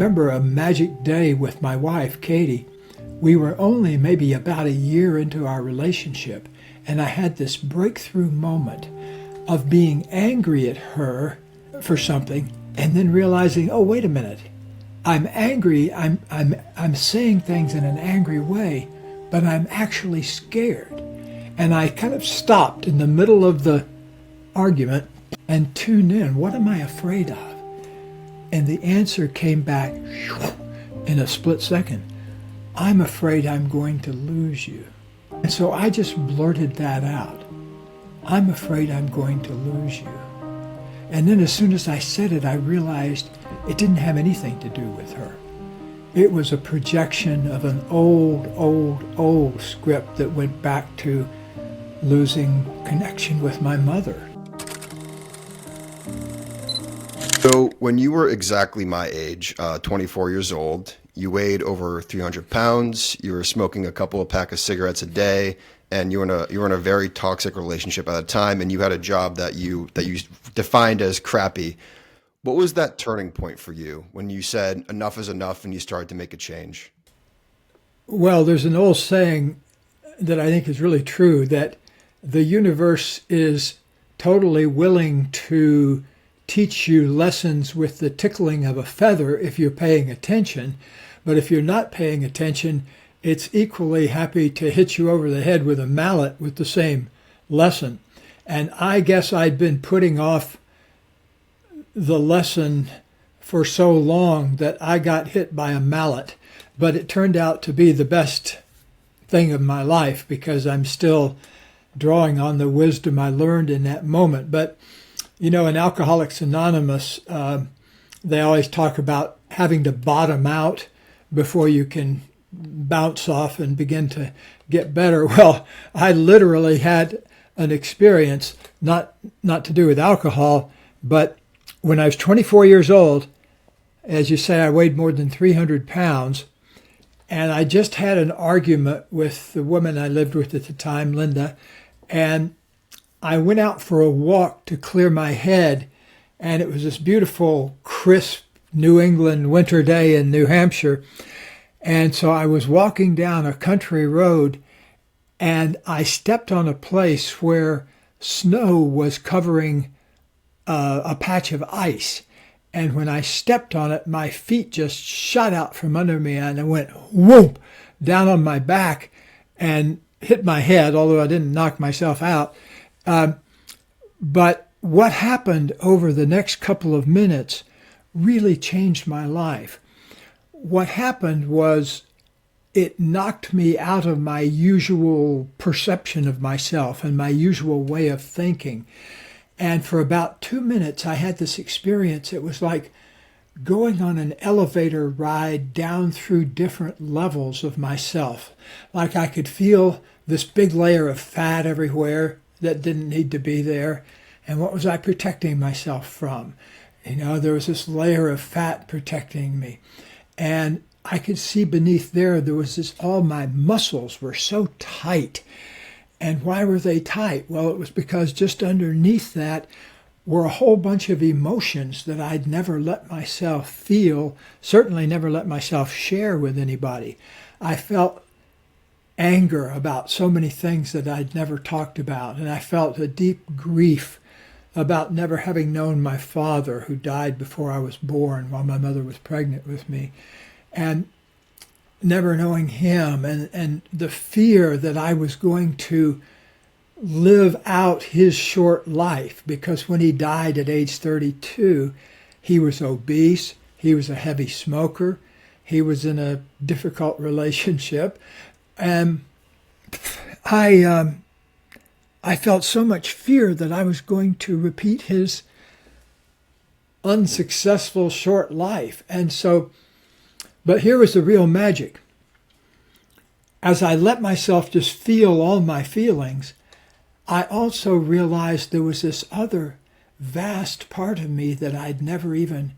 remember a magic day with my wife, Katie. We were only maybe about a year into our relationship, and I had this breakthrough moment of being angry at her for something, and then realizing, oh, wait a minute, I'm angry, I'm saying things in an angry way, but I'm actually scared. And I kind of stopped in the middle of the argument and tuned in. What am I afraid of? And the answer came back in a split second. I'm afraid I'm going to lose you. And so I just blurted that out. I'm afraid I'm going to lose you. And then as soon as I said it, I realized it didn't have anything to do with her. It was a projection of an old script that went back to losing connection with my mother. So when you were exactly my age, 24 years old, you weighed over 300 pounds, you were smoking a couple of packs of cigarettes a day, and you were in a very toxic relationship at the time, and you had a job that you defined as crappy. What was that turning point for you when you said enough is enough and you started to make a change? Well, there's an old saying that I think is really true, that the universe is totally willing to teach you lessons with the tickling of a feather if you're paying attention. But if you're not paying attention, it's equally happy to hit you over the head with a mallet with the same lesson. And I guess I'd been putting off the lesson for so long that I got hit by a mallet. But it turned out to be the best thing of my life because I'm still drawing on the wisdom I learned in that moment. But you know, in Alcoholics Anonymous, they always talk about having to bottom out before you can bounce off and begin to get better. Well, I literally had an experience, not to do with alcohol, but when I was 24 years old, as you say, I weighed more than 300 pounds, and I just had an argument with the woman I lived with at the time, Linda, and I went out for a walk to clear my head, and it was this beautiful, crisp New England winter day in New Hampshire. And so I was walking down a country road, and I stepped on a place where snow was covering a patch of ice. And when I stepped on it, my feet just shot out from under me, and I went whoop down on my back and hit my head, although I didn't knock myself out. But what happened over the next couple of minutes really changed my life. What happened was it knocked me out of my usual perception of myself and my usual way of thinking. And for about 2 minutes, I had this experience. It was like going on an elevator ride down through different levels of myself. Like I could feel this big layer of fat everywhere that didn't need to be there. And what was I protecting myself from? You know, there was this layer of fat protecting me. And I could see beneath there was this, all my muscles were so tight. And why were they tight? Well, it was because just underneath that were a whole bunch of emotions that I'd never let myself feel, certainly never let myself share with anybody. I felt anger about so many things that I'd never talked about. And I felt a deep grief about never having known my father, who died before I was born while my mother was pregnant with me, and never knowing him, and the fear that I was going to live out his short life, because when he died at age 32, he was obese, he was a heavy smoker, he was in a difficult relationship, and I felt so much fear that I was going to repeat his unsuccessful short life. And so, but here was the real magic. As I let myself just feel all my feelings, I also realized there was this other vast part of me that I'd never even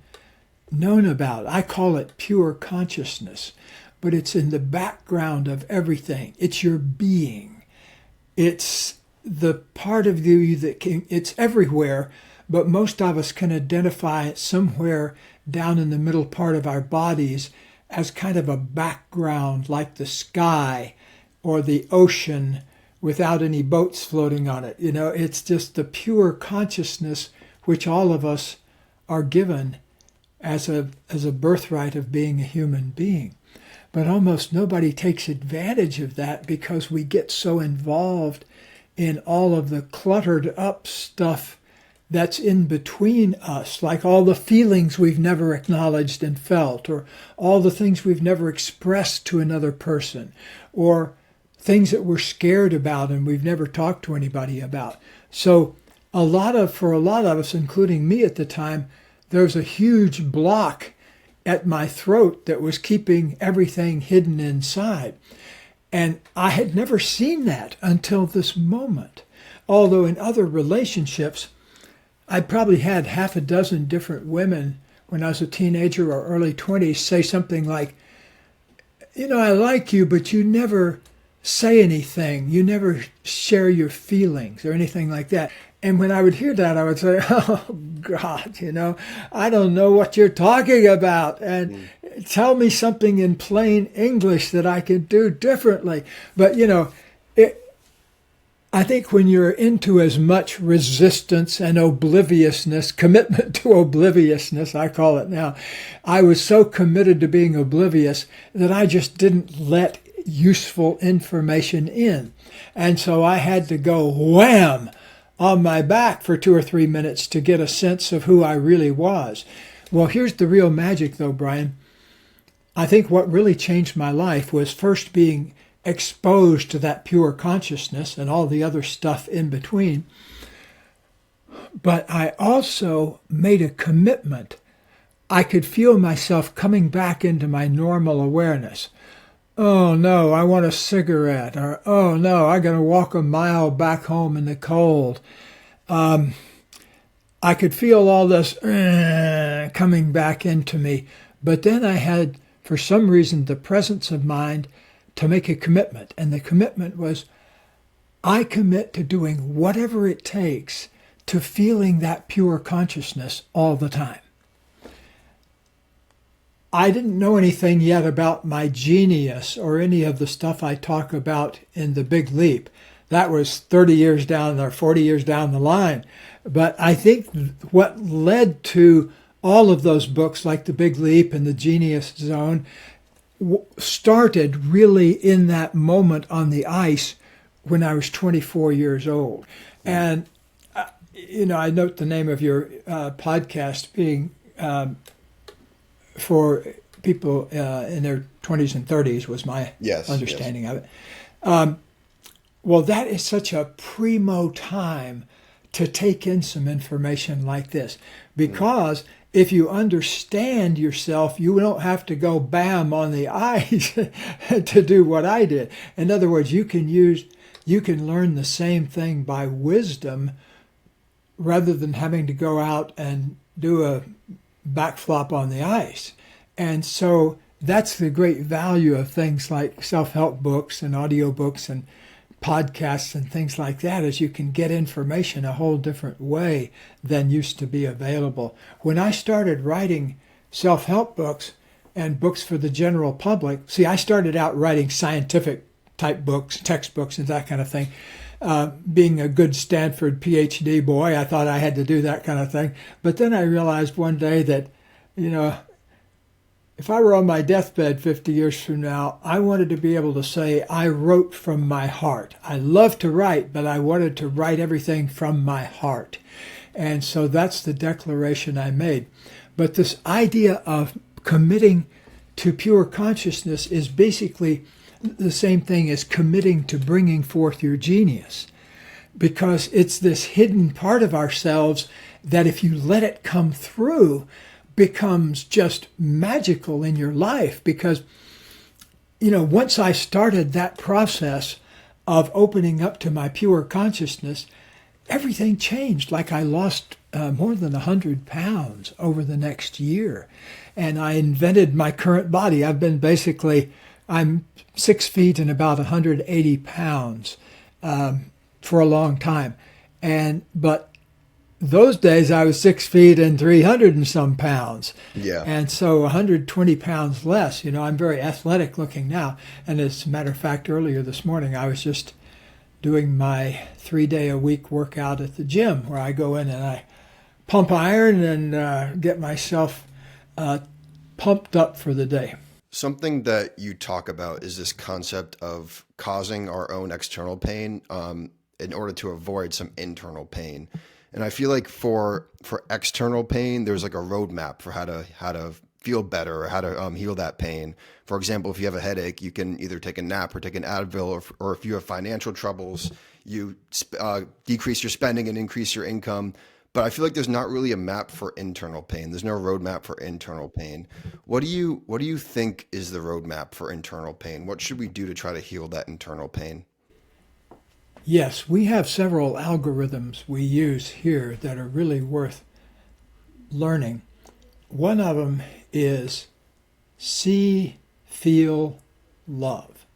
known about. I call it pure consciousness, but it's in the background of everything. It's your being. It's the part of you that it's everywhere, but most of us can identify it somewhere down in the middle part of our bodies as kind of a background, like the sky or the ocean without any boats floating on it. It's just the pure consciousness which all of us are given as a birthright of being a human being. But almost nobody takes advantage of that because we get so involved in all of the cluttered up stuff that's in between us, like all the feelings we've never acknowledged and felt, or all the things we've never expressed to another person, or things that we're scared about and we've never talked to anybody about. So for a lot of us, including me at the time, there's a huge block at my throat that was keeping everything hidden inside. And I had never seen that until this moment. Although in other relationships, I probably had half a dozen different women when I was a teenager or early 20s say something like, I like you, but you never say anything. You never share your feelings or anything like that. And when I would hear that, I would say, oh, God, I don't know what you're talking about. And tell me something in plain English that I can do differently. But, I think when you're into as much resistance and obliviousness, commitment to obliviousness, I call it now, I was so committed to being oblivious that I just didn't let useful information in. And so I had to go wham on my back for 2 or 3 minutes to get a sense of who I really was. Well, here's the real magic, though, Brian. I think what really changed my life was first being exposed to that pure consciousness and all the other stuff in between. But I also made a commitment. I could feel myself coming back into my normal awareness. Oh no, I want a cigarette. Or, oh no, I got to walk a mile back home in the cold. I could feel all this coming back into me. But then I had, for some reason, the presence of mind to make a commitment. And the commitment was, I commit to doing whatever it takes to feeling that pure consciousness all the time. I didn't know anything yet about my genius or any of the stuff I talk about in The Big Leap. That was 30 years down or 40 years down the line. But I think what led to all of those books like The Big Leap and The Genius Zone started really in that moment on the ice when I was 24 years old. And, I note the name of your podcast being for people in their 20s and 30s was my understanding of it. Well, that is such a primo time to take in some information like this, because if you understand yourself, you don't have to go bam on the eyes to do what I did. In other words, you can learn the same thing by wisdom rather than having to go out and do a backflop on the ice. And so that's the great value of things like self-help books and audiobooks and podcasts and things like that, is you can get information a whole different way than used to be available. When I started writing self-help books and books for the general public, see, I started out writing scientific type books, textbooks and that kind of thing. Being a good Stanford Ph.D. boy, I thought I had to do that kind of thing. But then I realized one day that, if I were on my deathbed 50 years from now, I wanted to be able to say, I wrote from my heart. I love to write, but I wanted to write everything from my heart. And so that's the declaration I made. But this idea of committing to pure consciousness is basically the same thing as committing to bringing forth your genius, because it's this hidden part of ourselves that if you let it come through, becomes just magical in your life. Because, once I started that process of opening up to my pure consciousness, everything changed. Like I lost more than 100 pounds over the next year. And I invented my current body. I'm 6 feet and about 180 pounds for a long time. But those days I was 6 feet and 300 and some pounds. Yeah. And so 120 pounds less. You know, I'm very athletic looking now. And as a matter of fact, earlier this morning, I was just doing my 3-day-a-week workout at the gym, where I go in and I pump iron and get myself pumped up for the day. Something that you talk about is this concept of causing our own external pain in order to avoid some internal pain. And I feel like for external pain, there's like a roadmap for how to feel better or how to heal that pain. For example, if you have a headache, you can either take a nap or take an Advil, or if you have financial troubles, you decrease your spending and increase your income. But I feel like there's not really a map for internal pain. There's no roadmap for internal pain. What do you think is the roadmap for internal pain? What should we do to try to heal that internal pain? Yes, we have several algorithms we use here that are really worth learning. One of them is see, feel, love.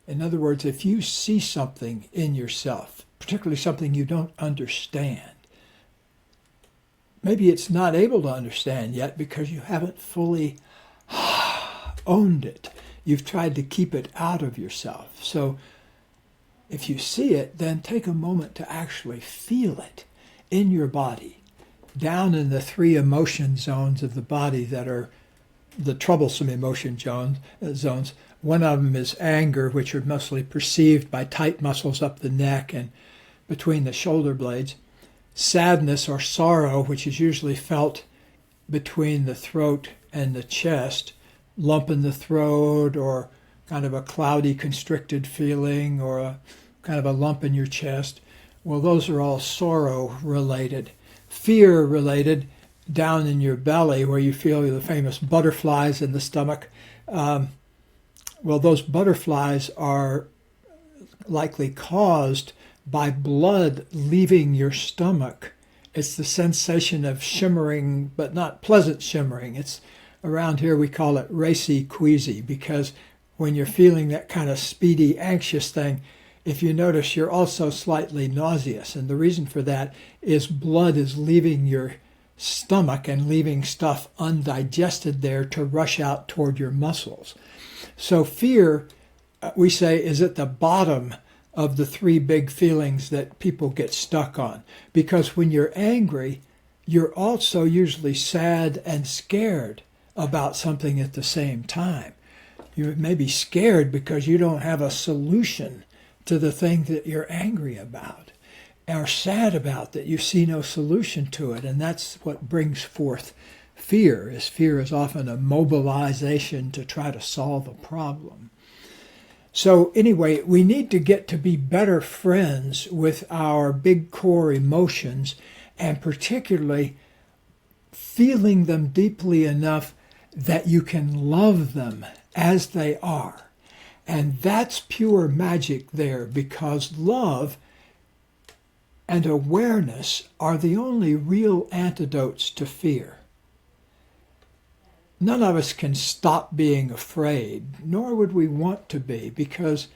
In other words, if you see something in yourself, particularly something you don't understand, maybe it's not able to understand yet because you haven't fully owned it. You've tried to keep it out of yourself. So if you see it, then take a moment to actually feel it in your body, down in the 3 emotion zones of the body that are the troublesome emotion zones. One of them is anger, which are mostly perceived by tight muscles up the neck and between the shoulder blades. Sadness or sorrow, which is usually felt between the throat and the chest, lump in the throat, or kind of a cloudy, constricted feeling, or a kind of a lump in your chest. Well, those are all sorrow related. Fear related, down in your belly, where you feel the famous butterflies in the stomach. Well, those butterflies are likely caused by blood leaving your stomach. It's the sensation of shimmering, but not pleasant shimmering. It's around here we call it racy queasy, because when you're feeling that kind of speedy, anxious thing, if you notice, you're also slightly nauseous. And the reason for that is blood is leaving your stomach and leaving stuff undigested there to rush out toward your muscles. So fear, we say, is at the bottom of the 3 big feelings that people get stuck on. Because when you're angry, you're also usually sad and scared about something at the same time. You may be scared because you don't have a solution to the thing that you're angry about, or sad about, that you see no solution to it. And that's what brings forth fear. Fear is often a mobilization to try to solve a problem. So anyway, we need to get to be better friends with our big core emotions, and particularly feeling them deeply enough that you can love them as they are. And that's pure magic there, because love and awareness are the only real antidotes to fear. None of us can stop being afraid, nor would we want to be, because,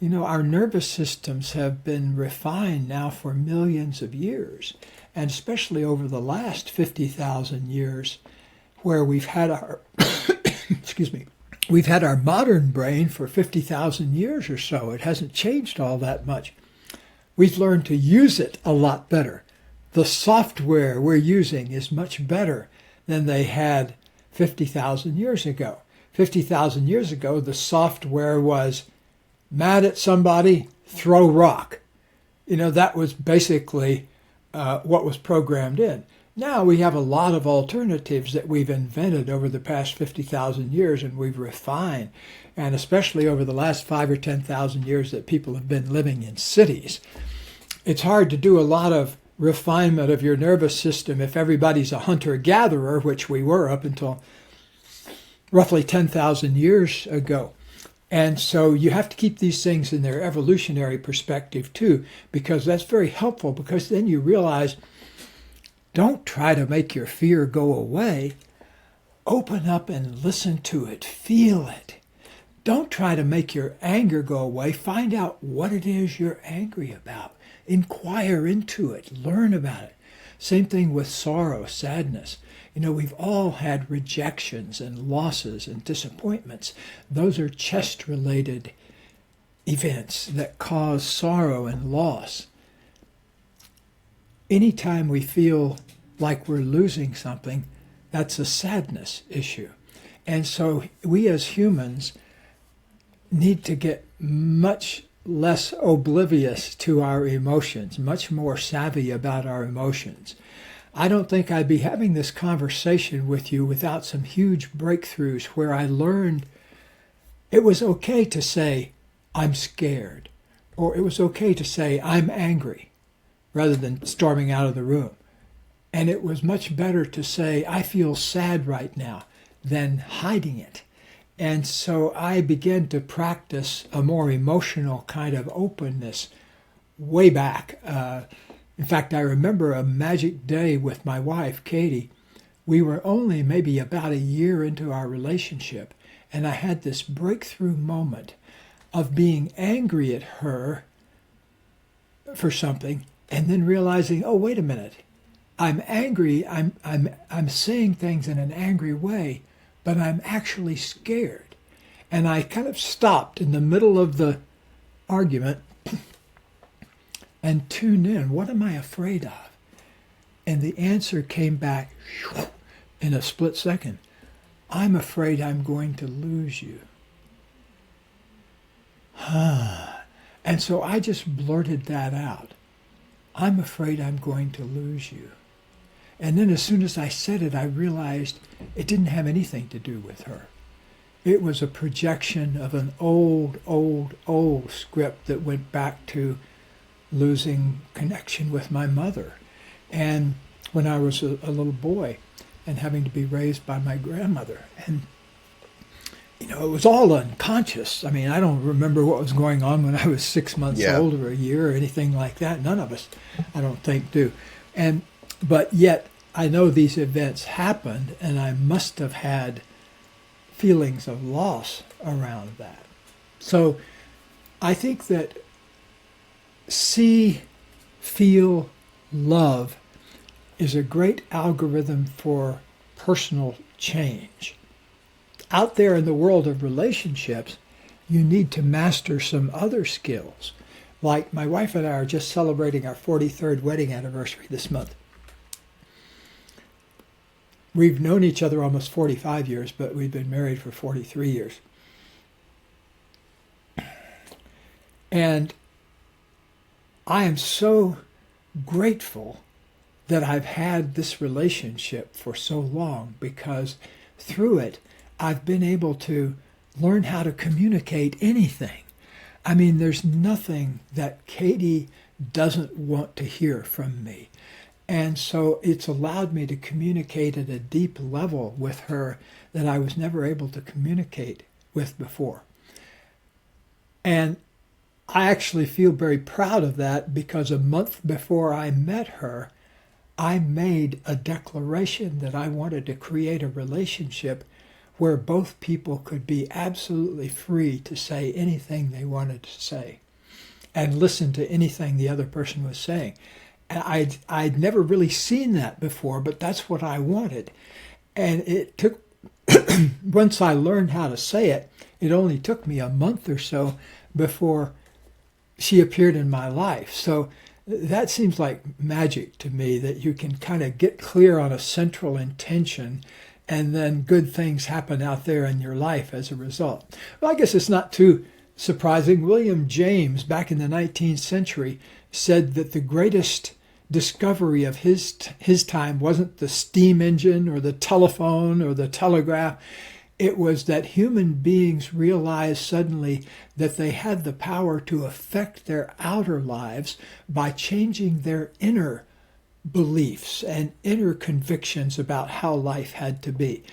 our nervous systems have been refined now for millions of years, and especially over the last 50,000 years, where we've had our, we've had our modern brain for 50,000 years or so. It hasn't changed all that much. We've learned to use it a lot better. The software we're using is much better than they had 50,000 years ago. 50,000 years ago, the software was mad at somebody, throw rock. That was basically what was programmed in. Now we have a lot of alternatives that we've invented over the past 50,000 years, and we've refined, and especially over the last 5 or 10,000 years that people have been living in cities. It's hard to do a lot of refinement of your nervous system if everybody's a hunter-gatherer, which we were up until roughly 10,000 years ago. And so you have to keep these things in their evolutionary perspective too, because that's very helpful, because then you realize, don't try to make your fear go away. Open up and listen to it. Feel it. Don't try to make your anger go away. Find out what it is you're angry about. Inquire into it. Learn about it. Same thing with sorrow, sadness. We've all had rejections and losses and disappointments. Those are chest-related events that cause sorrow and loss. Anytime we feel like we're losing something, that's a sadness issue. And so we as humans need to get much less oblivious to our emotions, much more savvy about our emotions. I don't think I'd be having this conversation with you without some huge breakthroughs where I learned it was okay to say, I'm scared, or it was okay to say, I'm angry, rather than storming out of the room. And it was much better to say, I feel sad right now, than hiding it. And so I began to practice a more emotional kind of openness way back. In fact, I remember a magic day with my wife, Katie. We were only maybe about a year into our relationship, and I had this breakthrough moment of being angry at her for something, and then realizing, oh, wait a minute, I'm angry, I'm saying things in an angry way, but I'm actually scared. And I kind of stopped in the middle of the argument and tuned in. What am I afraid of? And the answer came back in a split second. I'm afraid I'm going to lose you. And so I just blurted that out. I'm afraid I'm going to lose you. And then as soon as I said it, I realized it didn't have anything to do with her. It was a projection of an old script that went back to losing connection with my mother. And when I was a little boy and having to be raised by my grandmother. And, it was all unconscious. I mean, I don't remember what was going on when I was 6 months old or a year or anything like that. None of us, I don't think, do. But yet, I know these events happened, and I must have had feelings of loss around that. So I think that see, feel, love is a great algorithm for personal change. Out there in the world of relationships, you need to master some other skills. Like my wife and I are just celebrating our 43rd wedding anniversary this month. We've known each other almost 45 years, but we've been married for 43 years. And I am so grateful that I've had this relationship for so long, because through it, I've been able to learn how to communicate anything. I mean, there's nothing that Katie doesn't want to hear from me. And so it's allowed me to communicate at a deep level with her that I was never able to communicate with before. And I actually feel very proud of that, because a month before I met her, I made a declaration that I wanted to create a relationship where both people could be absolutely free to say anything they wanted to say and listen to anything the other person was saying. And I'd never really seen that before, but that's what I wanted. And it took, once I learned how to say it, it only took me a month or so before she appeared in my life. So that seems like magic to me, that you can kind of get clear on a central intention, and then good things happen out there in your life as a result. Well, I guess it's not too surprising. William James, back in the 19th century, said that the greatest discovery of his time wasn't the steam engine or the telephone or the telegraph. It was that human beings realized suddenly that they had the power to affect their outer lives by changing their inner beliefs and inner convictions about how life had to be.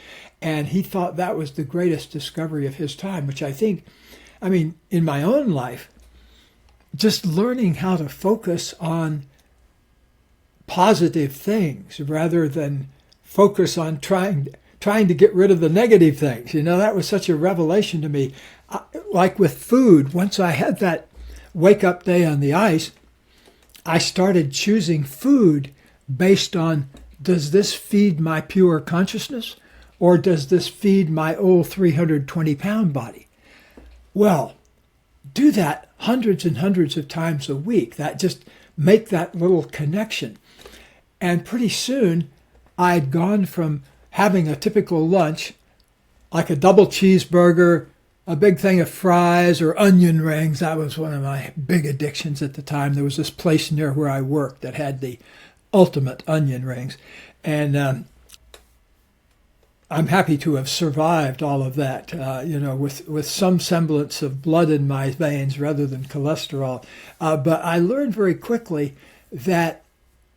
And he thought that was the greatest discovery of his time, which I think, in my own life, just learning how to focus on positive things rather than focus on trying to get rid of the negative things. That was such a revelation to me. Like with food, once I had that wake-up day on the ice, I started choosing food based on, does this feed my pure consciousness or does this feed my old 320-pound body? Well, do that hundreds and hundreds of times a week. That just make that little connection. And pretty soon I'd gone from having a typical lunch, like a double cheeseburger, a big thing of fries or onion rings. That was one of my big addictions at the time. There was this place near where I worked that had the ultimate onion rings. And I'm happy to have survived all of that, with some semblance of blood in my veins rather than cholesterol. But I learned very quickly that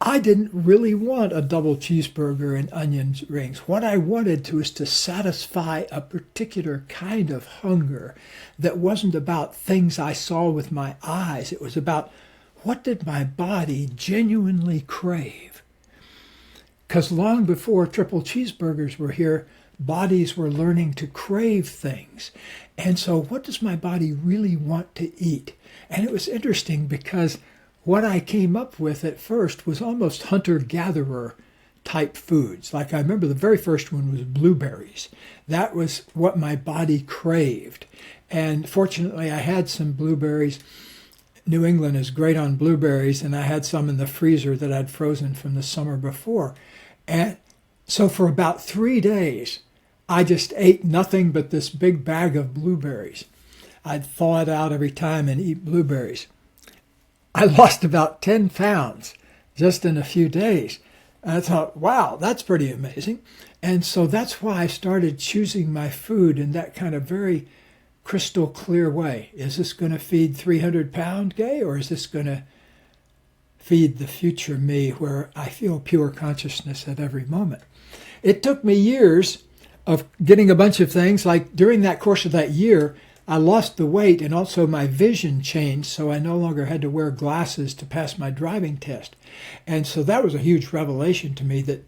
I didn't really want a double cheeseburger and onion rings. What I wanted was to satisfy a particular kind of hunger that wasn't about things I saw with my eyes. It was about, what did my body genuinely crave? Because long before triple cheeseburgers were here, bodies were learning to crave things. And so what does my body really want to eat? And it was interesting because what I came up with at first was almost hunter-gatherer type foods. Like I remember the very first one was blueberries. That was what my body craved. And fortunately, I had some blueberries. New England is great on blueberries, and I had some in the freezer that I'd frozen from the summer before. And so for about 3 days, I just ate nothing but this big bag of blueberries. I'd thaw it out every time and eat blueberries. I lost about 10 pounds just in a few days. And I thought, wow, that's pretty amazing. And so that's why I started choosing my food in that kind of very crystal clear way. Is this going to feed 300-pound Gay, or is this going to feed the future me where I feel pure consciousness at every moment? It took me years of getting a bunch of things. Like during that course of that year, I lost the weight and also my vision changed, so I no longer had to wear glasses to pass my driving test. And so that was a huge revelation to me, that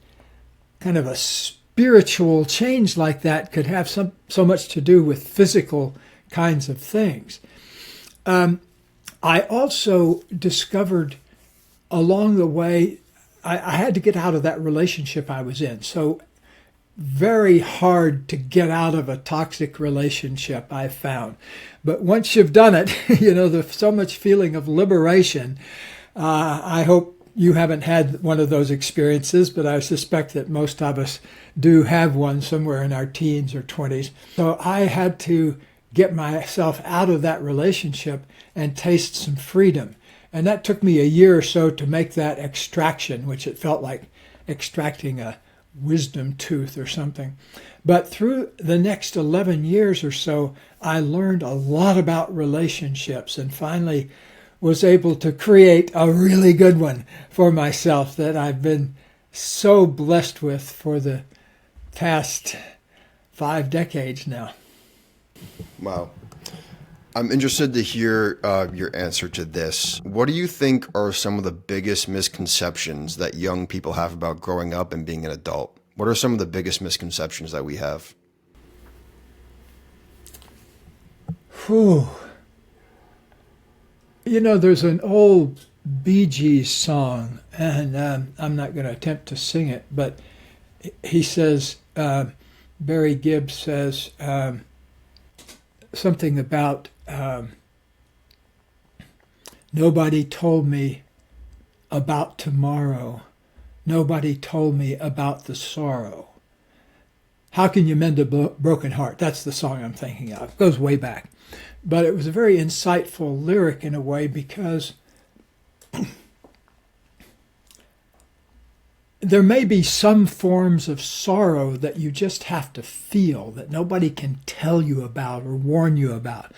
kind of a spiritual change like that could have so much to do with physical kinds of things. I also discovered along the way, I had to get out of that relationship I was in. So very hard to get out of a toxic relationship, I've found. But once you've done it, there's so much feeling of liberation. I hope you haven't had one of those experiences, but I suspect that most of us do have one somewhere in our teens or 20s. So I had to get myself out of that relationship and taste some freedom. And that took me a year or so to make that extraction, which it felt like extracting a wisdom tooth or something. But through the next 11 years or so, I learned a lot about relationships and finally was able to create a really good one for myself that I've been so blessed with for the past 5 decades now. Wow. I'm interested to hear your answer to this. What do you think are some of the biggest misconceptions that young people have about growing up and being an adult? What are some of the biggest misconceptions that we have? Whew. There's an old Bee Gees song, and I'm not going to attempt to sing it, but he says, Barry Gibb says something about, nobody told me about tomorrow. Nobody told me about the sorrow. How can you mend a broken heart? That's the song I'm thinking of. It goes way back. But it was a very insightful lyric in a way, because there may be some forms of sorrow that you just have to feel, that nobody can tell you about or warn you about.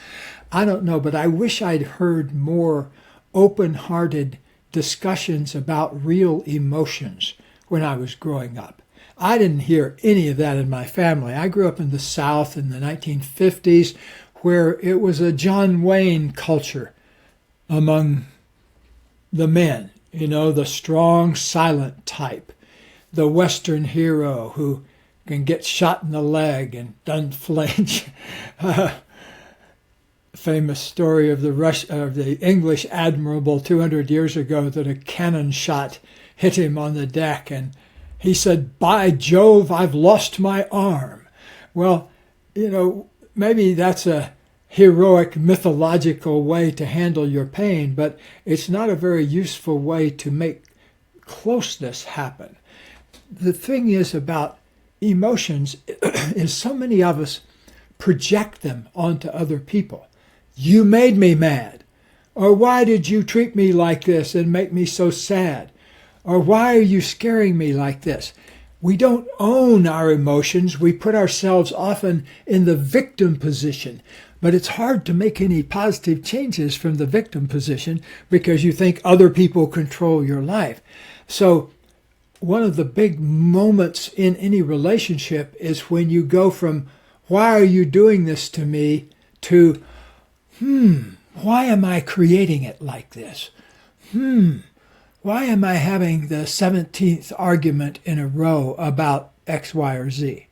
I don't know, but I wish I'd heard more open-hearted discussions about real emotions when I was growing up. I didn't hear any of that in my family. I grew up in the South in the 1950s, where it was a John Wayne culture among the men, the strong, silent type, the Western hero who can get shot in the leg and doesn't flinch. Famous story of the English admiral 200 years ago that a cannon shot hit him on the deck, and he said, "By Jove, I've lost my arm." Well, maybe that's a heroic mythological way to handle your pain, but it's not a very useful way to make closeness happen. The thing is about emotions is so many of us project them onto other people. You made me mad. Or why did you treat me like this and make me so sad? Or why are you scaring me like this? We don't own our emotions. We put ourselves often in the victim position. But it's hard to make any positive changes from the victim position because you think other people control your life. So one of the big moments in any relationship is when you go from, "Why are you doing this to me?" to, "Why am I creating it like this? Why am I having the 17th argument in a row about X, Y, or Z?"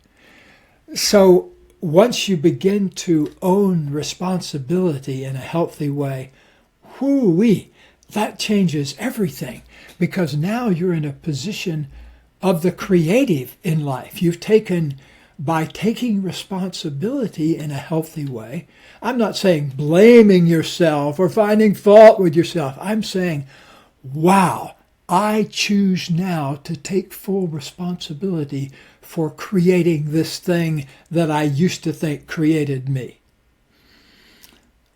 So once you begin to own responsibility in a healthy way, that changes everything, because now you're in a position of the creative in life. By taking responsibility in a healthy way, I'm not saying blaming yourself or finding fault with yourself. I'm saying, wow, I choose now to take full responsibility for creating this thing that I used to think created me.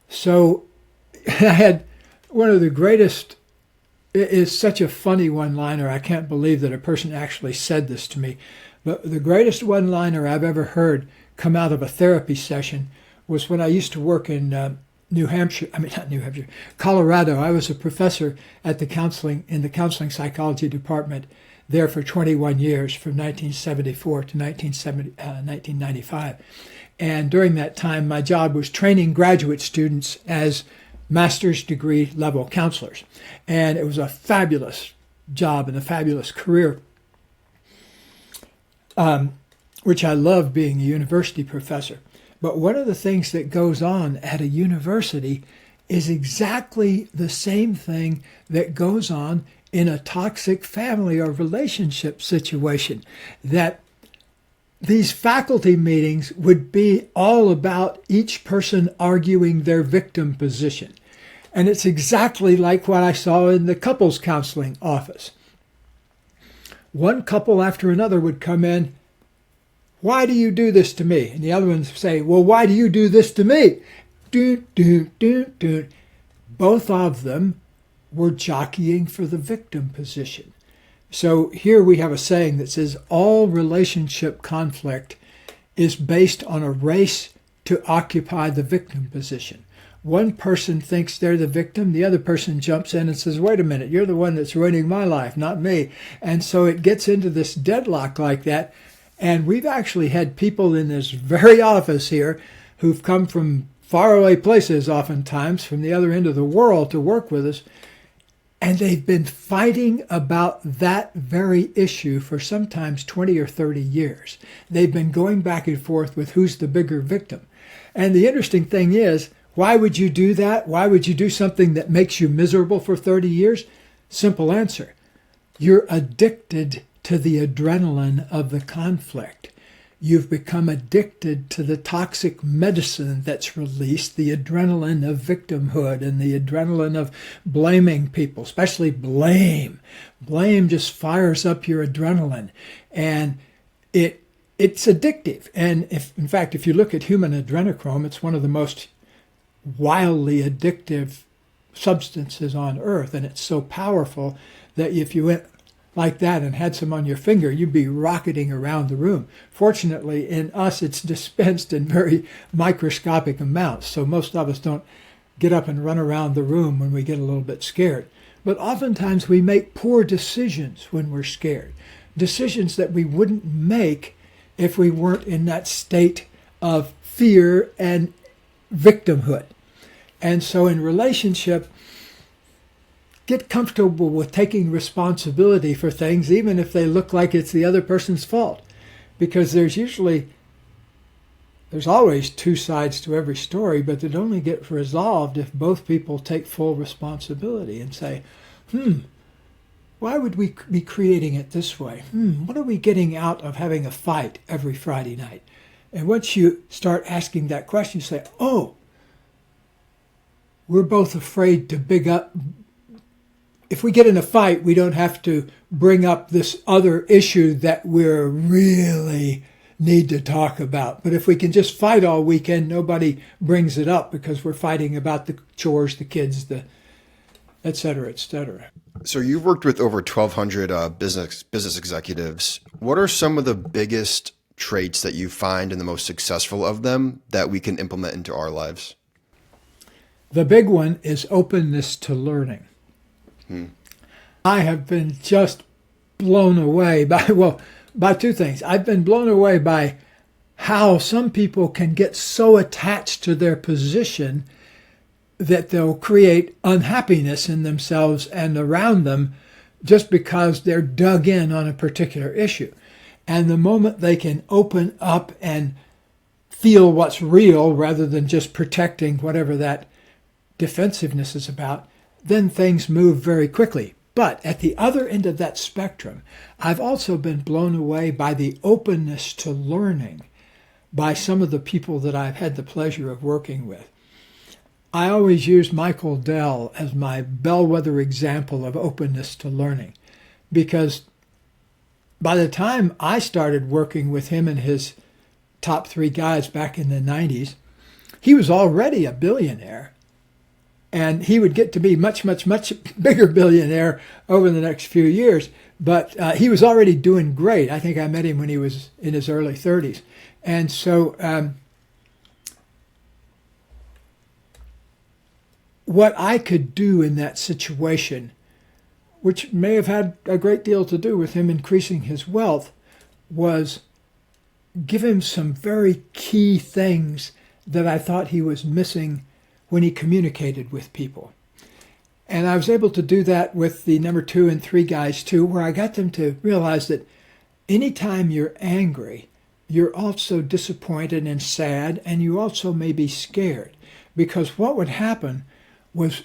So I had one of the greatest, it is such a funny one-liner. I can't believe that a person actually said this to me. But the greatest one-liner I've ever heard come out of a therapy session was when I used to work in Colorado. I was a professor in the counseling psychology department there for 21 years, from 1974 to 1995. And during that time, my job was training graduate students as master's degree level counselors. And it was a fabulous job and a fabulous career, which I love being a university professor. But one of the things that goes on at a university is exactly the same thing that goes on in a toxic family or relationship situation. That these faculty meetings would be all about each person arguing their victim position. And it's exactly like what I saw in the couples counseling office. One couple after another would come in, "Why do you do this to me?" And the other ones say, "Well, why do you do this to me?" Both of them were jockeying for the victim position. So here we have a saying that says all relationship conflict is based on a race to occupy the victim position. One person thinks they're the victim, the other person jumps in and says, "Wait a minute, you're the one that's ruining my life, not me." And so it gets into this deadlock like that. And we've actually had people in this very office here who've come from faraway places, oftentimes from the other end of the world, to work with us. And they've been fighting about that very issue for sometimes 20 or 30 years. They've been going back and forth with who's the bigger victim. And the interesting thing is, why would you do that? Why would you do something that makes you miserable for 30 years? Simple answer. You're addicted to the adrenaline of the conflict. You've become addicted to the toxic medicine that's released, the adrenaline of victimhood and the adrenaline of blaming people, especially blame. Blame just fires up your adrenaline, and it's addictive. And in fact, if you look at human adrenochrome, it's one of the most wildly addictive substances on earth, and it's so powerful that if you went like that and had some on your finger, you'd be rocketing around the room. Fortunately, in us, it's dispensed in very microscopic amounts, so most of us don't get up and run around the room when we get a little bit scared. But oftentimes we make poor decisions when we're scared, decisions that we wouldn't make if we weren't in that state of fear and victimhood. And so in relationship, get comfortable with taking responsibility for things, even if they look like it's the other person's fault. Because there's always two sides to every story, but it only gets resolved if both people take full responsibility and say, why would we be creating it this way? What are we getting out of having a fight every Friday night? And once you start asking that question, you say, oh, we're both afraid to big up. If we get in a fight, we don't have to bring up this other issue that we're really need to talk about. But if we can just fight all weekend, nobody brings it up because we're fighting about the chores, the kids, the et cetera, et cetera. So you've worked with over 1,200 business executives. What are some of the biggest traits that you find and the most successful of them that we can implement into our lives? The big one is openness to learning. I have been just blown away by two things. I've been blown away by how some people can get so attached to their position that they'll create unhappiness in themselves and around them just because they're dug in on a particular issue. And the moment they can open up and feel what's real rather than just protecting whatever that defensiveness is about, then things move very quickly. But at the other end of that spectrum, I've also been blown away by the openness to learning by some of the people that I've had the pleasure of working with. I always use Michael Dell as my bellwether example of openness to learning, because by the time I started working with him and his top 3 guys back in the 90s, he was already a billionaire. And he would get to be much, much, much bigger billionaire over the next few years. But he was already doing great. I think I met him when he was in his early 30s. And so what I could do in that situation, which may have had a great deal to do with him increasing his wealth, was give him some very key things that I thought he was missing when he communicated with people. And I was able to do that with the number 2 and 3 guys too, where I got them to realize that anytime you're angry, you're also disappointed and sad, and you also may be scared. Because what would happen was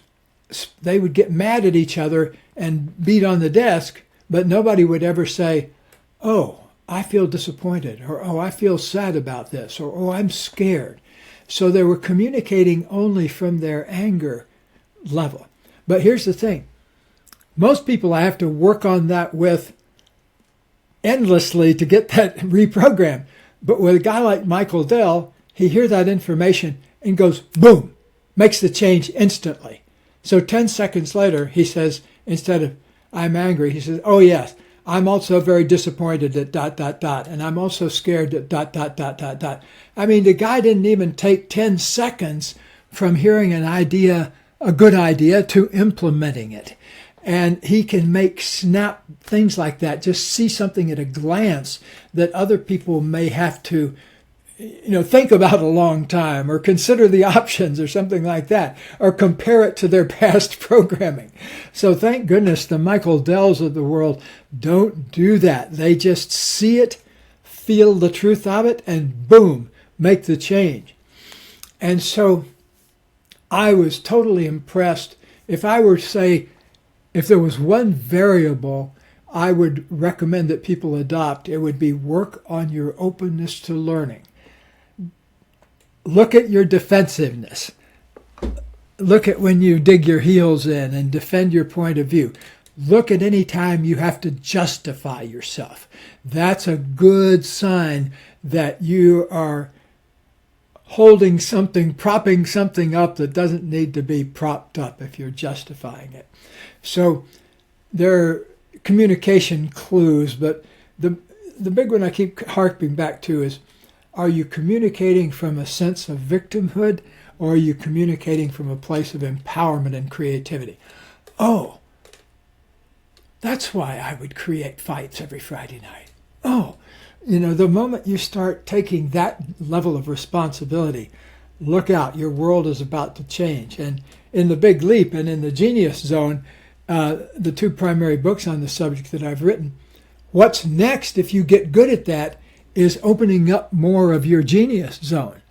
they would get mad at each other and beat on the desk, but nobody would ever say, oh, I feel disappointed, or oh, I feel sad about this, or oh, I'm scared. So they were communicating only from their anger level. But here's the thing. Most people I have to work on that with endlessly to get that reprogrammed. But with a guy like Michael Dell, he hears that information and goes, boom, makes the change instantly. So 10 seconds later, he says, instead of I'm angry, he says, oh yes, I'm also very disappointed at ... and I'm also scared at ... I mean, the guy didn't even take 10 seconds from hearing an idea, a good idea, to implementing it. And he can make snap things like that, just see something at a glance that other people may have to, think about a long time, or consider the options or something like that, or compare it to their past programming. So thank goodness the Michael Dells of the world don't do that. They just see it, feel the truth of it, and boom, make the change. And so I was totally impressed. If I were to say, if there was one variable I would recommend that people adopt, it would be work on your openness to learning. Look at your defensiveness. Look at when you dig your heels in and defend your point of view. Look at any time you have to justify yourself. That's a good sign that you are holding something, propping something up that doesn't need to be propped up if you're justifying it. So there are communication clues, but the big one I keep harping back to is, are you communicating from a sense of victimhood, or are you communicating from a place of empowerment and creativity? Oh, that's why I would create fights every Friday night. Oh, the moment you start taking that level of responsibility, look out, your world is about to change. And in The Big Leap and in The Genius Zone, the 2 primary books on the subject that I've written, what's next if you get good at that is opening up more of your genius zone,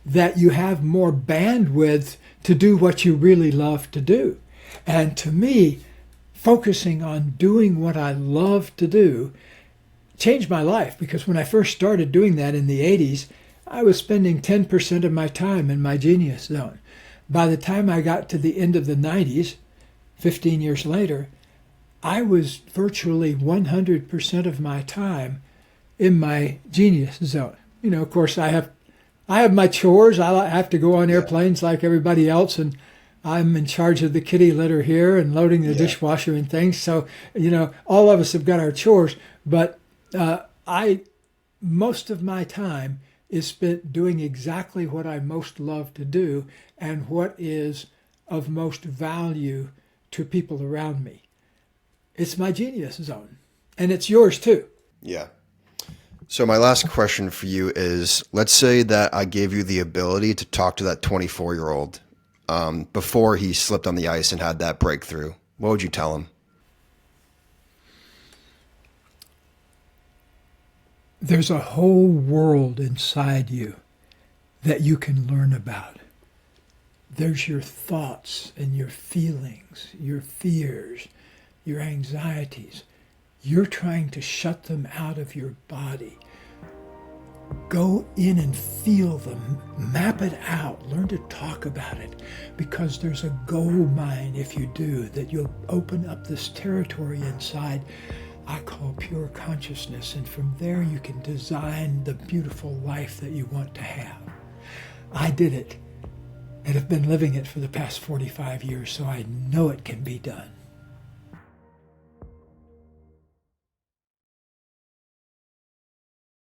that you have more bandwidth to do what you really love to do. And to me, focusing on doing what I love to do changed my life, because when I first started doing that in the 80s, I was spending 10% of my time in my genius zone. By the time I got to the end of the 90s, 15 years later, I was virtually 100% of my time in my genius zone. You know, of course, I have my chores. I have to go on airplanes like everybody else, and I'm in charge of the kitty litter here and loading the dishwasher and things. So, you know, all of us have got our chores, but most of my time is spent doing exactly what I most love to do and what is of most value to people around me. It's my genius zone, and it's yours too. Yeah. So my last question for you is, let's say that I gave you the ability to talk to that 24-year-old before he slipped on the ice and had that breakthrough. What would you tell him? There's a whole world inside you that you can learn about. There's your thoughts and your feelings, your fears, your anxieties. You're trying to shut them out of your body. Go in and feel them, map it out, learn to talk about it, because there's a gold mine, if you do, that you'll open up this territory inside I call pure consciousness, and from there you can design the beautiful life that you want to have. I did it and have been living it for the past 45 years, so I know it can be done.